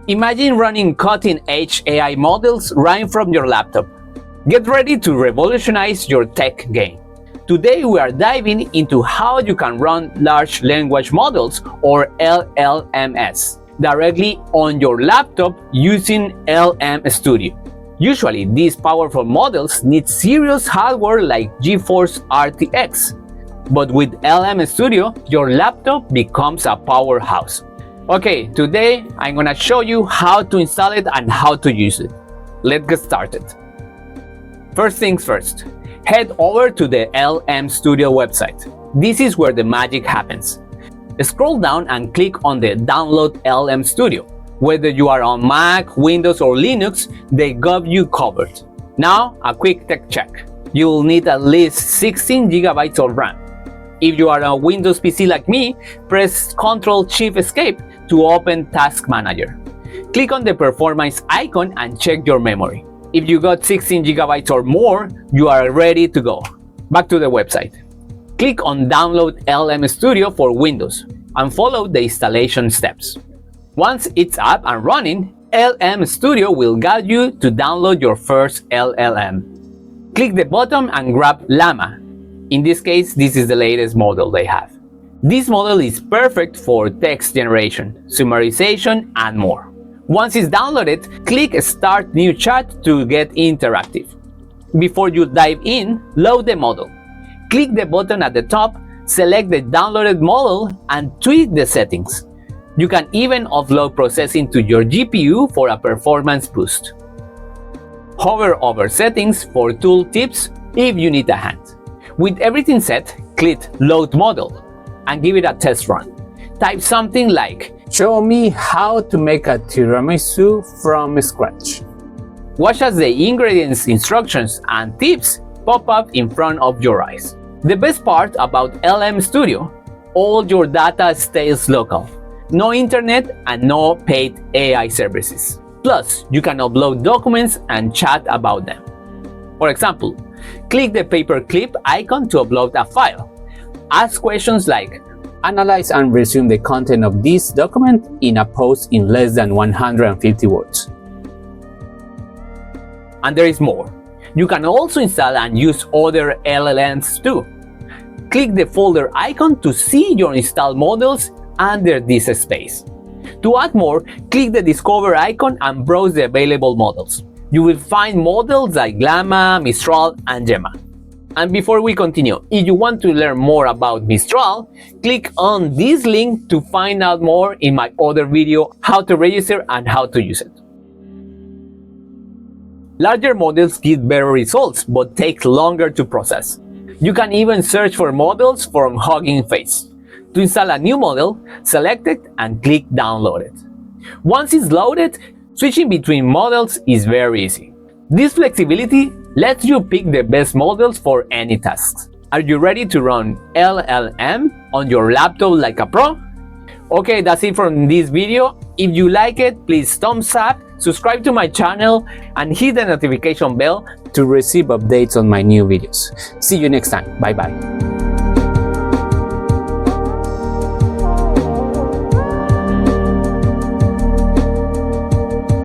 Imagine running cutting-edge AI models right from your laptop. Get ready to revolutionize your tech game. Today we are diving into how you can run large language models, or LLMs, directly on your laptop using LM Studio. Usually, these powerful models need serious hardware like GeForce RTX. But with LM Studio, your laptop becomes a powerhouse. Okay, today I'm gonna show you how to install it and how to use it. Let's get started. First things first, head over to the LM Studio website. This is where the magic happens. Scroll down and click on the Download LM Studio. Whether you are on Mac, Windows, or Linux, they got you covered. Now, a quick tech check. You'll need at least 16 GB of RAM. If you are a Windows PC like me, press Ctrl-Shift-Escape to open Task Manager. Click on the performance icon and check your memory. If you got 16 GB or more, you are ready to go. Back to the website. Click on Download LM Studio for Windows and follow the installation steps. Once it's up and running, LM Studio will guide you to download your first LLM. Click the button and grab Llama. In this case, this is the latest model they have. This model is perfect for text generation, summarization, and more. Once it's downloaded, click Start New Chat to get interactive. Before you dive in, load the model. Click the button at the top, select the downloaded model, and tweak the settings. You can even offload processing to your GPU for a performance boost. Hover over Settings for tool tips if you need a hand. With everything set, click Load Model and give it a test run. Type something like, "Show me how to make a tiramisu from scratch." Watch as the ingredients, instructions, and tips pop up in front of your eyes. The best part about LM Studio, all your data stays local. No internet and no paid AI services. Plus, you can upload documents and chat about them. For example, click the paperclip icon to upload a file. Ask questions like, "Analyze and resume the content of this document in a post in less than 150 words. And there is more. You can also install and use other LLMs too. Click the folder icon to see your installed models under this space. To add more, click the Discover icon and browse the available models. You will find models like Llama, Mistral, and Gemma. And before we continue, if you want to learn more about Mistral, click on this link to find out more in my other video, how to register and how to use it. Larger models give better results, but take longer to process. You can even search for models from Hugging Face. To install a new model, select it and click Download it. Once it's loaded, switching between models is very easy. This flexibility lets you pick the best models for any tasks. Are you ready to run LLM on your laptop like a pro? Okay, that's it from this video. If you like it, please thumbs up, subscribe to my channel, and hit the notification bell to receive updates on my new videos. See you next time. Bye bye.